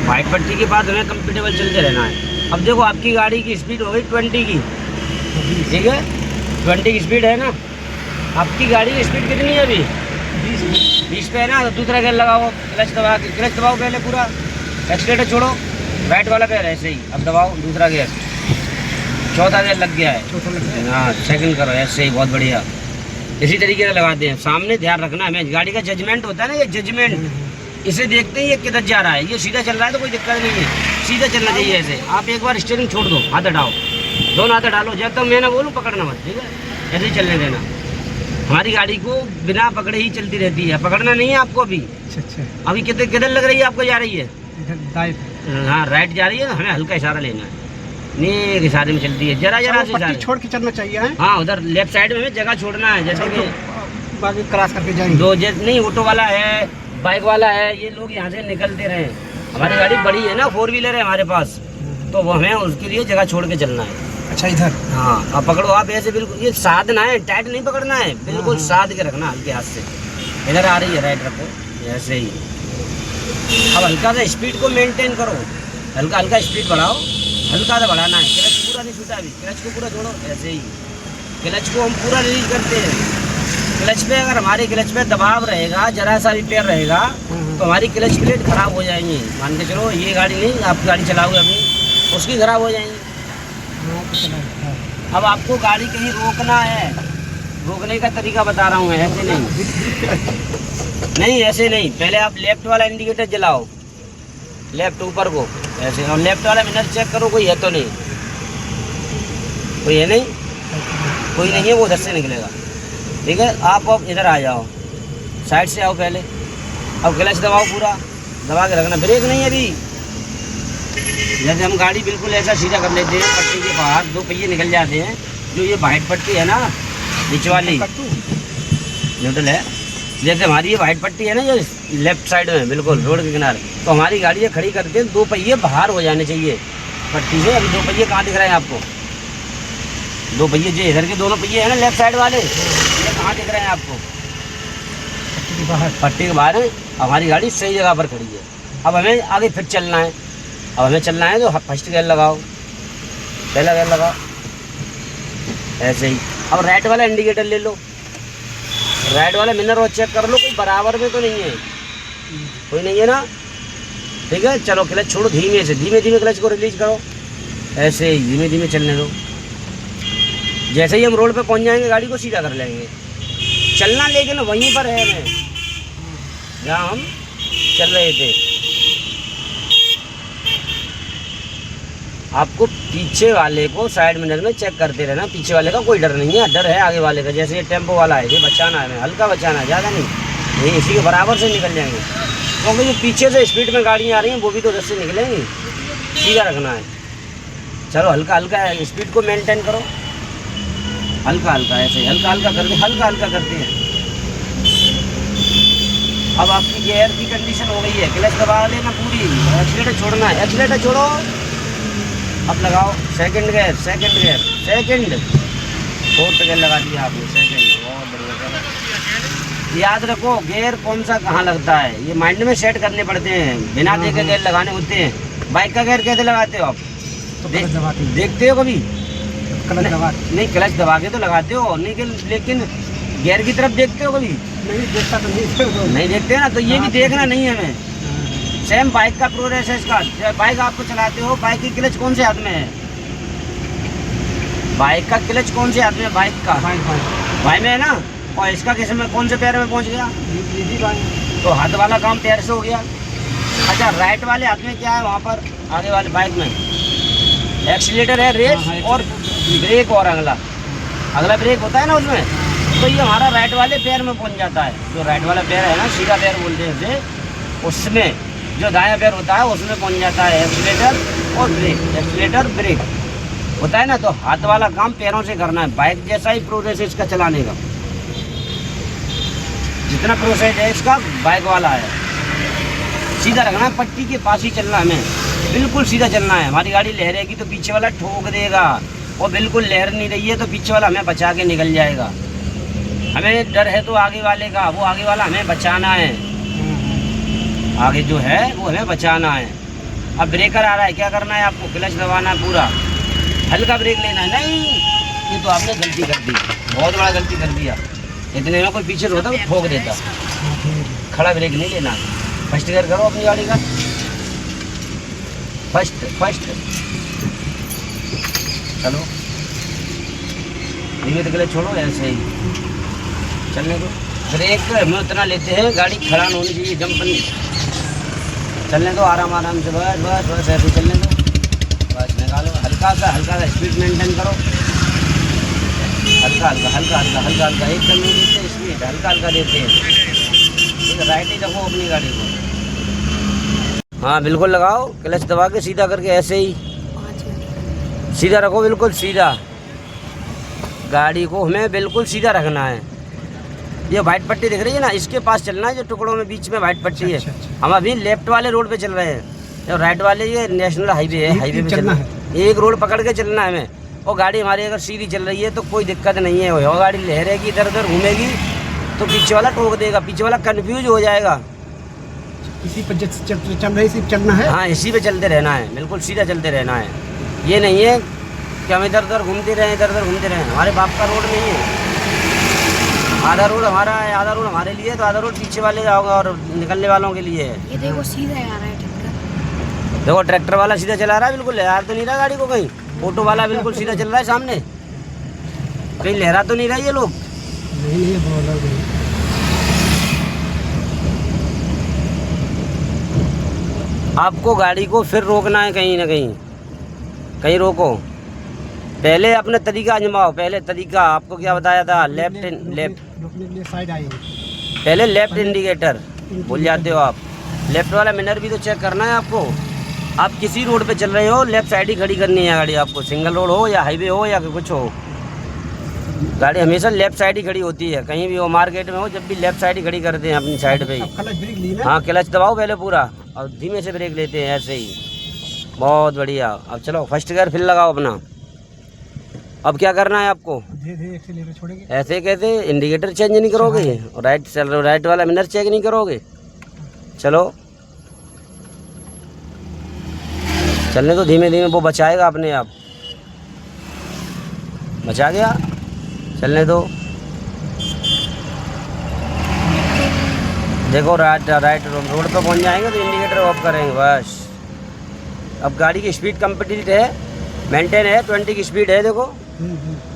White पट्टी के बाद हमें कंफर्टेबल चलते रहना है। अब देखो आपकी गाड़ी की स्पीड हो गई 20 की, ठीक है 20 की स्पीड है ना। आपकी गाड़ी की स्पीड कितनी है अभी? 20 पे है ना। तो दूसरा गेयर लगाओ, क्लच दबाओ पहले पूरा, एक्सीलेटर छोड़ो, राइट वाला पैर ऐसे ही अब दबाओ दूसरा गेयर, चौथा गेयर लग गया है। हाँ सेकंड करो ऐसे ही, बहुत बढ़िया। इसी तरीके से लगाते हैं। सामने ध्यान रखना, हमें गाड़ी का जजमेंट होता है ना, ये जजमेंट, इसे देखते ही ये किधर जा रहा है। ये सीधा चल रहा है तो कोई दिक्कत नहीं है, सीधा चलना चाहिए ऐसे। आप एक बार स्टीयरिंग छोड़ दो, हाथ हटाओ, दोनों हाथ डालो, जब तक मैं ना बोलूँ पकड़ना मत, ठीक है ऐसे ही चलने देना। हमारी गाड़ी को बिना पकड़े ही चलती रहती है, पकड़ना नहीं है आपको अभी। अच्छा अभी किधर लग रही है आपको? जा रही है दाएं। हाँ राइट जा रही है ना, हमें हल्का इशारा लेना है, नहीं इशारे में चलती है, जरा से पट्टी छोड़ के चलना चाहिए है? हाँ उधर लेफ्ट साइड में हमें जगह छोड़ना है, जैसे कि बाकी क्रॉस करके जाएंगे। दो नहीं ऑटो वाला है, बाइक वाला है, ये लोग यहाँ से निकलते रहे। हमारी गाड़ी बड़ी है ना, 4 व्हीलर है हमारे पास, तो वो हमें उसके लिए जगह छोड़ के चलना है। अच्छा इधर? हाँ अब पकड़ो आप ऐसे, बिल्कुल ये साधना है, टाइट नहीं पकड़ना है, बिल्कुल साध के रखना हल्के हाथ से। इधर आ रही है राइट रखो ऐसे ही। अब हल्का सा स्पीड को मेंटेन करो, हल्का हल्का स्पीड बढ़ाओ, हल्का सा बढ़ाना है। क्लच पूरा नहीं छूटा अभी, क्लच को पूरा छोड़ो ऐसे ही। क्लच को हम पूरा रिलीज करते हैं। क्लच पे अगर हमारे क्लच पे दबाव रहेगा, जरा सा भी पैर रहेगा तो हमारी क्लच प्लेट खराब हो जाएंगी। मान के चलो ये गाड़ी नहीं, आप गाड़ी चलाओगे अपनी, उसकी खराब हो जाएंगी। अब आपको गाड़ी कहीं रोकना है, रोकने का तरीका बता रहा हूँ, ऐसे नहीं ऐसे नहीं। पहले आप लेफ्ट वाला इंडिकेटर जलाओ, लेफ्ट ऊपर को ऐसे, और लेफ्ट वाला मिरर चेक करो कोई है तो नहीं, कोई है नहीं, कोई नहीं है, वो उधर से निकलेगा, ठीक है। आप अब इधर आ जाओ, साइड से आओ पहले। अब क्लच दबाओ पूरा, दबा के रखना, ब्रेक नहीं है अभी। जैसे हम गाड़ी बिल्कुल ऐसा सीधा कर लेते हैं, पट्टी के बाहर 2 पहिए निकल जाते हैं, जो ये वाइट पट्टी है ना बीच वाली न्यूट्रल है, जैसे हमारी ये वाइट पट्टी है ना जो लेफ्ट साइड में बिल्कुल रोड के किनारे, तो हमारी गाड़ी ये खड़ी करते हैं, 2 पहिए बाहर हो जाने चाहिए पट्टी से। अभी 2 पहिए कहाँ दिख रहे हैं आपको? 2 पहिए जो इधर के दोनों पहिए हैं ना लेफ्ट साइड वाले, ये कहाँ दिख रहे हैं आपको? पट्टी के बाहर है। हमारी गाड़ी सही जगह पर खड़ी है। अब हमें आगे फिर चलना है, अब हमें चलना है तो फर्स्ट गियर लगाओ, पहला गियर लगाओ ऐसे ही। अब राइट वाला इंडिकेटर ले लो, राइट वाला मिरर और चेक कर लो कोई बराबर में तो नहीं है, कोई नहीं है ना, ठीक है। चलो क्लच छोड़ो, धीमे से धीमे धीमे क्लच को रिलीज करो, ऐसे ही धीमे धीमे चलने दो। जैसे ही हम रोड पे पहुंच जाएंगे गाड़ी को सीधा कर लेंगे। चलना लेकिन वहीं पर है हमें जहाँ हम चल रहे थे। आपको पीछे वाले को साइड मिरर में चेक करते रहना, पीछे वाले का कोई डर नहीं है, डर है आगे वाले का। जैसे ये टेम्पो वाला है, ये बचाना है हमें, हल्का बचाना है, ज़्यादा नहीं, ये इसी के बराबर से निकल जाएंगे, क्योंकि जो पीछे से स्पीड में गाड़ियाँ आ रही हैं वो भी तो उधर से निकलेंगी, सीधा रखना है। चलो हल्का हल्का स्पीड को मेंटेन करो, हल्का हल्का ऐसे हल्का हल्का करके, हल्का हल्का करते हैं। अब आपकी गियर की कंडीशन हो गई है, क्लच दबा लेना पूरी, एक्सीलेटर छोड़ना है, एक्सीलेटर छोड़ो, अब लगाओ second gear, second 4th gear लगा दिया आपने, सेकंड, बहुत बढ़िया। याद रखो गियर कौन सा कहाँ लगता है, ये माइंड में सेट करने पड़ते हैं, बिना देखे गियर लगाने होते हैं। बाइक का गियर कैसे लगाते हो आप? देखते हो कभी? नहीं क्लच दबा के तो लगाते हो, लेकिन गियर की तरफ देखते हो कभी? नहीं देखता तो नहीं देखते ना, तो ये भी देखना नहीं है हमें। सेम बाइक का प्रोसेस है इसका। बाइक आपको चलाते हो, बाइक की क्लच कौन से हाथ में है? बाइक का क्लच कौन से हाथ में है? बाइक का बाएं में है ना, और इसका किस में, कौन से पैर में पहुंच गया? तो हाथ वाला काम पैर से हो गया। अच्छा राइट वाले हाथ में क्या है वहाँ पर? आगे वाले बाइक में एक्सीलेटर है, रेस और ब्रेक, और अगला ब्रेक होता है ना उसमें, तो ये हमारा राइट वाले पैर में पहुंच जाता है। जो राइट वाला पैर है ना, सीधा पैर बोलते हैं उसे, उसमें जो दायां पैर होता है उसमें पहुंच जाता है एक्सीलेटर और ब्रेक, एक्सीलेटर ब्रेक होता है ना। तो हाथ वाला काम पैरों से करना है, बाइक जैसा ही प्रोसेस इसका चलाने का, जितना प्रोसेस है इसका बाइक वाला है। सीधा रखना है, पट्टी के पास ही चलना है, हमें बिल्कुल सीधा चलना है। हमारी गाड़ी लहरेगी तो पीछे वाला ठोक देगा, और बिल्कुल लहर नहीं रही है तो पीछे वाला हमें बचा के निकल जाएगा। हमें डर है तो आगे वाले का, वो आगे वाला हमें बचाना है, आगे जो है वो हमें बचाना है। अब ब्रेकर आ रहा है, क्या करना है आपको? क्लच दबाना है पूरा, हल्का ब्रेक लेना है। नहीं, ये तो आपने गलती कर दी, बहुत बड़ा गलती कर दिया। इतने में कोई पीछे होता तो ठोक देता। खड़ा ब्रेक नहीं लेना। फर्स्ट गियर करो अपनी गाड़ी का, फर्स्ट चलो, धीमे धीरे छोड़ो, ऐसे ही चलने दो। ब्रेक हमें उतना लेते हैं, गाड़ी खड़ा होनी चाहिए, जंप नहीं। चलने दो आराम से, बस बस बस ऐसे चलने दो, बस निकालो। हल्का सा स्पीड मेंटेन करो, हल्का हल्का एकदम नहीं देते स्पीड, हल्का देते हैं। ठीक है, राइट ही रखो अपनी गाड़ी को। हाँ बिल्कुल लगाओ, क्लच दबा के सीधा करके ऐसे ही सीधा रखो, बिल्कुल सीधा। गाड़ी को हमें बिल्कुल सीधा रखना है। ये वाइट पट्टी दिख रही है ना, इसके पास चलना है, जो टुकड़ों में बीच में वाइट पट्टी है। हम अभी लेफ्ट वाले रोड पे चल रहे हैं, जो राइट वाले ये नेशनल हाईवे है, हाईवे पे चलना है। एक रोड पकड़ के चलना है हमें। और गाड़ी हमारी अगर सीधी चल रही है तो कोई दिक्कत नहीं है। और गाड़ी लहरेगी, इधर उधर घूमेगी तो पीछे वाला ठोक देगा, पीछे वाला कंफ्यूज हो जाएगा। इसी पर चल रही, इसी पर चलना है। हाँ, इसी पे चलते रहना है, बिल्कुल सीधा चलते रहना है। ये नहीं है कि हम इधर उधर घूमते रहें, इधर उधर घूमते रहें। हमारे बाप का रोड नहीं है, आधा रोड हमारा है, आधा रोड हमारे लिए, तो आधा रोड पीछे वाले जाओगा और निकलने वालों के लिए है। ये देखो सीधा आ रहा है ट्रैक्टर, देखो ट्रैक्टर वाला सीधा चला रहा है, बिल्कुल लहरा तो नहीं रहा गाड़ी को कहीं। ऑटो वाला बिल्कुल सीधा चल रहा है सामने, कहीं लहरा तो नहीं रहा ये लोग। नहीं बोला नहीं। आपको गाड़ी को फिर रोकना है कहीं ना कहीं, कहीं रोको। पहले अपना तरीका आजमाओ, पहले तरीका आपको क्या बताया था? लेफ्ट रोकने के लिए साइड आई, पहले लेफ्ट इंडिकेटर भूल जाते हो आप। लेफ्ट वाला मिरर भी तो चेक करना है आपको। आप किसी रोड पे चल रहे हो, लेफ्ट साइड ही खड़ी करनी है गाड़ी आपको, सिंगल रोड हो या हाईवे हो या कुछ हो। गाड़ी हमेशा लेफ्ट साइड ही खड़ी होती है, कहीं भी हो, मार्केट में हो, जब भी लेफ्ट साइड ही खड़ी करते हैं अपनी साइड पे ही। हाँ, क्लच दबाओ पहले पूरा और धीमे से ब्रेक लेते हैं ऐसे ही। बहुत बढ़िया। अब चलो फर्स्ट गियर फिर लगाओ अपना। अब क्या करना है आपको? धीरे एक्सीलरेटर छोड़ेंगे। ऐसे कैसे? इंडिकेटर चेंज नहीं करोगे और राइट वाला मिरर चेक नहीं करोगे? चलो चलने तो धीमे धीमे, वो बचाएगा अपने आप। बचा गया, चलने दो। देखो राइट रोड पे पहुंच जाएंगे तो इंडिकेटर ऑफ करेंगे बस। अब गाड़ी की स्पीड कंप्लीट है, मेंटेन है, 20 की स्पीड है। देखो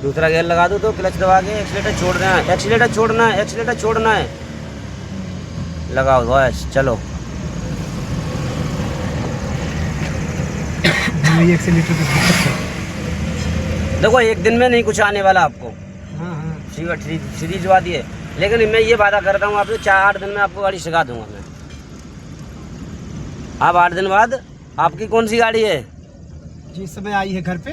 दूसरा गियर लगा दो तो क्लच दबा के एक्सीलेटर छोड़ना है, एक्सीलेटर छोड़ना है, एक्सीलेटर छोड़ना है। लगाओ बस, चलो। देखो एक दिन में नहीं कुछ आने वाला आपको, सीधी बात ये। लेकिन मैं ये वादा करता हूँ आपसे, 4-8 दिन में आपको गाड़ी सिखा दूंगा मैं। अब 8 दिन बाद आपकी कौन सी गाड़ी है? जिस समय आई है घर पे,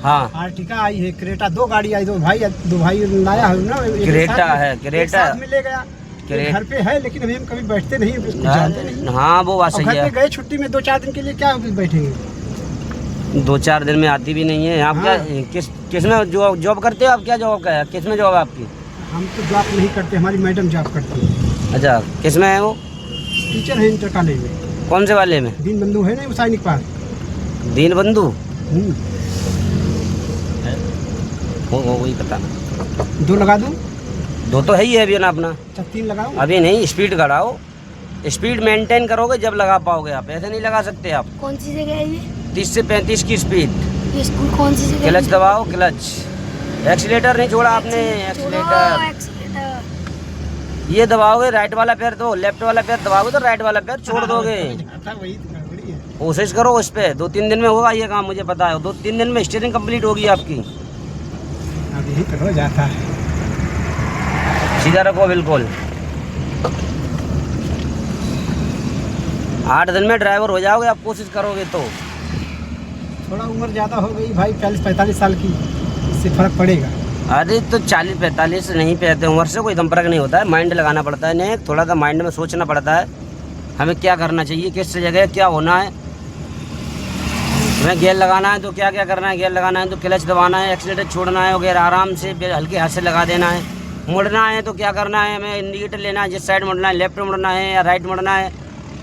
हाँ आर्टिका आई है, क्रेटा, 2 गाड़ी आई, दो भाई लाया है ना। क्रेटा है, क्रेटा में ले गया, घर पे है, लेकिन अभी हम कभी बैठते नहीं, जानते नहीं। हाँ वो बात सही है। घर पे गए छुट्टी में 2-4 दिन के लिए, क्या बैठेंगे? 2-4 दिन में आती भी नहीं है। आप हाँ। क्या किस में जॉब करते हो आप? क्या जॉब का है? किस में जॉब है आपकी? हम तो जॉब नहीं करते, हमारी मैडम जॉब करती है। अच्छा, किस में है वो? टीचर है इंटर कॉलेज में। कौन से वाले में? दीन बंधु है ना, सैनिक पार्क। दीन बंधु वो वही पता ना। 2 लगा दूं? 2 तो है ही है अभी ना अपना। अच्छा 3 लगाऊं? अभी नहीं, स्पीड बढ़ाओ, स्पीड मेंटेन करोगे जब लगा पाओगे। आप ऐसे नहीं लगा सकते आप। कौन सी जगह है ये? 30 से 35 की स्पीड। ये स्कूल कौन सी जगह? क्लच दबाओ, क्लच। एक्सीलेटर नहीं छोड़ा आपने, एक्सीलेटर एक्सीलेटर। ये दबाओगे राइट वाला पैर, तो लेफ्ट वाला पैर दबाओगे तो राइट वाला पैर छोड़ दोगे। वही तो गड़बड़ी है। कोशिश करो उस पर। 2-3 दिन में होगा ये काम, मुझे पता है। 2-3 दिन में स्टीयरिंग कंप्लीट होगी आपकी। अब यही तो हो जाता है। सीधा रखो बिल्कुल। 8 दिन में ड्राइवर हो जाओगे आप, कोशिश करोगे तो। थोड़ा उम्र ज़्यादा हो गई भाई, 40-45 साल की, इससे फर्क पड़ेगा। अरे तो 40-45 नहीं पहते, उम्र से कोई फर्क नहीं होता है। माइंड लगाना पड़ता है नहीं, थोड़ा सा माइंड में सोचना पड़ता है हमें क्या करना चाहिए, किस जगह क्या होना है। हमें गियर लगाना है तो क्या क्या करना है, गियर लगाना है तो क्लच दबाना है, एक्सीलेटर छोड़ना है, गियर आराम से हल्के हाथ से लगा देना है। मुड़ना है तो क्या करना है, हमें इंडिकेटर लेना है, जिस साइड मुड़ना है, लेफ्ट मुड़ना है या राइट मुड़ना है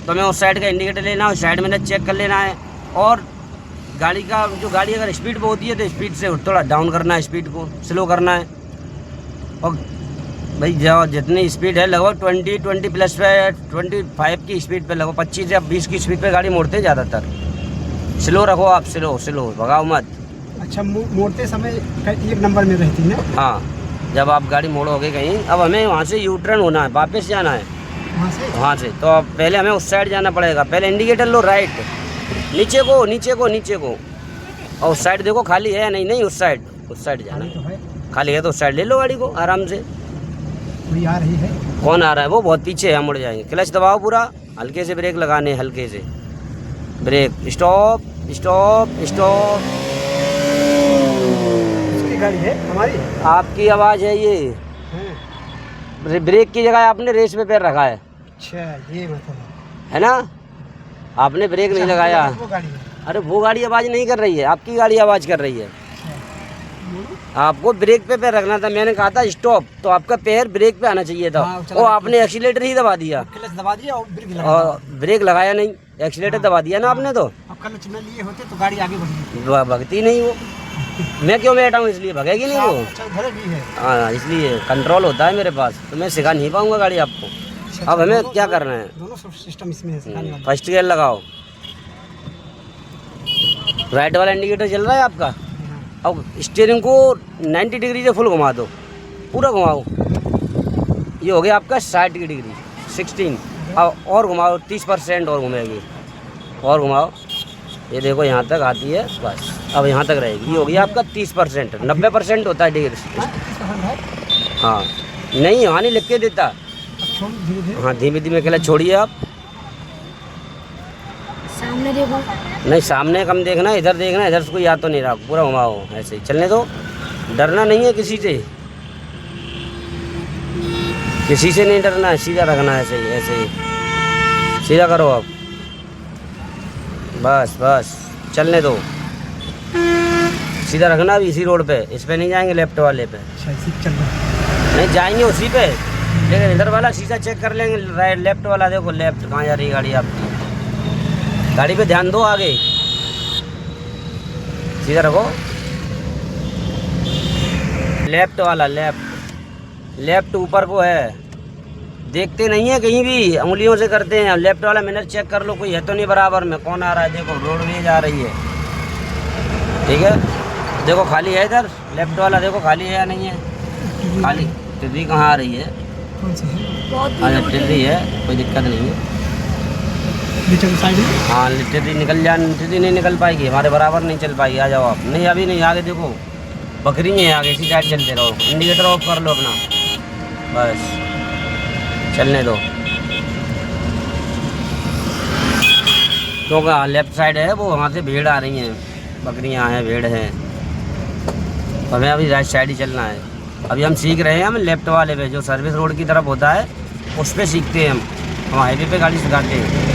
तो हमें उस साइड का इंडिकेटर लेना है, उस साइड में चेक कर लेना है। और गाड़ी का जो गाड़ी अगर स्पीड पे होती है तो स्पीड से थोड़ा डाउन करना है, स्पीड को स्लो करना है। और भाई जो जितनी स्पीड है लगभग 20 प्लस पे 25 की स्पीड पे लगभग 25 या 20 की स्पीड पे गाड़ी मोड़ते हैं ज़्यादातर। स्लो रखो आप, स्लो भगाओ मत। अच्छा, मोड़ते समय एक नंबर में रहती है ना? हाँ, जब आप गाड़ी मोड़ोगे कहीं, अब हमें वहाँ से यू टर्न होना है, वापस जाना है वहाँ से, तो अब पहले हमें उस साइड जाना पड़ेगा। पहले इंडिकेटर लो राइट, नीचे को, और उस साइड देखो खाली है या नहीं, उस साइड जाना तो है। खाली है तो उस साइड ले लो गाड़ी को आराम से। कोई आ रही है? कौन आ रहा है? वो बहुत पीछे है, मुड़ जाएंगे। क्लच दबाओ पूरा, हल्के से ब्रेक लगाने, हल्के से ब्रेक। स्टॉप। इसकी गाड़ी है हमारी? आपकी आवाज़ है ये। हाँ। ब्रेक की जगह आपने रेस पे पैर रखा है। अच्छा, ये मतलब है ना, आपने ब्रेक नहीं लगाया। वो गाड़ी है। अरे वो गाड़ी आवाज़ नहीं कर रही है, आपकी गाड़ी आवाज़ कर रही है। आपको ब्रेक पे पैर रखना था, मैंने कहा था स्टॉप, तो आपका पैर ब्रेक पे आना चाहिए था। हाँ, वो आपने एक्सीलेटर ही दबा दिया क्लच दबा दिया और ब्रेक लगा और ब्रेक लगाया नहीं, एक्सीलेटर दबा दिया ना आपने। तो अब क्लच न लिए होते तो गाड़ी आगे बढ़ी। भगती नहीं वो, मैं क्यों बैठा हूँ इसलिए भगेगी नहीं वो। अच्छा, उधर भी है। हाँ, इसलिए कंट्रोल होता है मेरे पास, तो मैं सिखा नहीं पाऊँगा गाड़ी आपको। अच्छा, अब हमें दोनों- क्या करना है? दोनों सिस्टम इसमें है सिखाने वाला। फर्स्ट गियर लगाओ, राइट वाला इंडिकेटर चल रहा है आपका। हाँ। अब स्टीयरिंग को 90 डिग्री से फुल घुमा दो, पूरा घुमाओ। ये हो गया आपका 60 की डिग्री 16। अब और घुमाओ, 30% और घूमेगी, और घुमाओ। ये देखो यहाँ तक आती है बस, अब यहाँ तक रहेगी। ये हो गया आपका 30%। 90% होता है डिग्री। हाँ, नहीं वहाँ नहीं लिख के देता। अब छोड़ धीरे-धीरे। हाँ, धीमे धीमे क्लच छोड़िए आप। सामने देखो। नहीं, सामने कम देखना, इधर देखना, इधर से कोई याद तो नहीं रहा, पूरा घुमाओ ऐसे ही चलने दो। डरना नहीं है किसी से, किसी से नहीं डरना है, सीधा रखना है ऐसे ही सीधा करो अब, बस चलने दो। सीधा रखना अभी इसी रोड पे, इस पे नहीं जाएंगे लेफ्ट वाले पे, अच्छा, इसी पे चल रहा है। नहीं जाएंगे उसी पे, लेकिन इधर वाला शीशा चेक कर लेंगे। राइट लेफ्ट वाला देखो, लेफ्ट कहाँ जा रही है गाड़ी आपकी। गाड़ी पे ध्यान दो, आगे सीधा रखो। लेफ्ट वाला, लेफ्ट ऊपर को है, देखते नहीं है कहीं भी, उंगलियों से करते हैं। लेफ्ट वाला मिनर चेक कर लो, कोई है तो नहीं बराबर में, कौन आ रहा है देखो, रोडवेज आ रही है। ठीक है, देखो खाली है इधर, लेफ्ट वाला देखो खाली है या नहीं है। खाली टिर्री कहाँ आ रही है? कौन सी है? बहुत अच्छा, टिर्री है, कोई दिक्कत नहीं है। नीचे साइड में। हाँ, टिर्री टिर्री नहीं निकल पाएगी, हमारे बराबर नहीं चल पाएगी। आ जाओ आप। नहीं अभी नहीं, आगे देखो बकरी है आगे, इसी साइड चलते रहो। इंडिकेटर ऑफ कर लो अपना, बस चलने दो। क्योंकि लेफ्ट साइड है वो, वहाँ से भीड़ आ रही हैं, बकरियाँ हैं, भीड़ हैं। हमें अभी राइट साइड ही चलना है। अभी हम सीख रहे हैं, हम लेफ्ट वाले पे जो सर्विस रोड की तरफ होता है उस पर सीखते हैं हम हाईवे पे गाड़ी सिखाते हैं।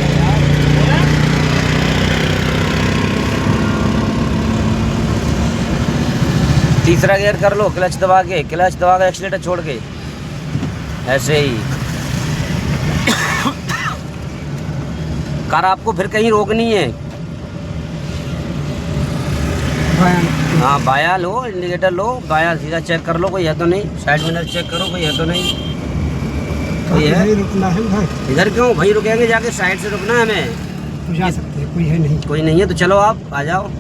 तीसरा गियर कर लो, क्लच दबा के एक्सीलेटर छोड़ के, ऐसे ही। कार आपको फिर कहीं रोकनी है। हाँ, बायां लो, इंडिकेटर लो, बायां सीधा चेक कर लो, कोई है तो नहीं। साइड मिरर चेक करो, कोई है तो नहीं। कोई है? नहीं रुकना है उधर। इधर क्यों भाई, रुकेंगे जाके साइड से रुकना है हमें। तो जा सकते हैं, कोई है नहीं। कोई नहीं है तो चलो आप आ जाओ।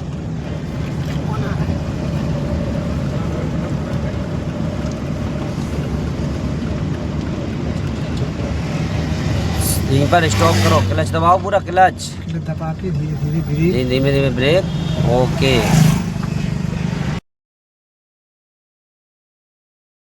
यहीं पर स्टॉप करो, क्लच दबाओ पूरा, क्लच दबा के धीरे धीरे धीमे धीमे ब्रेक। ओके।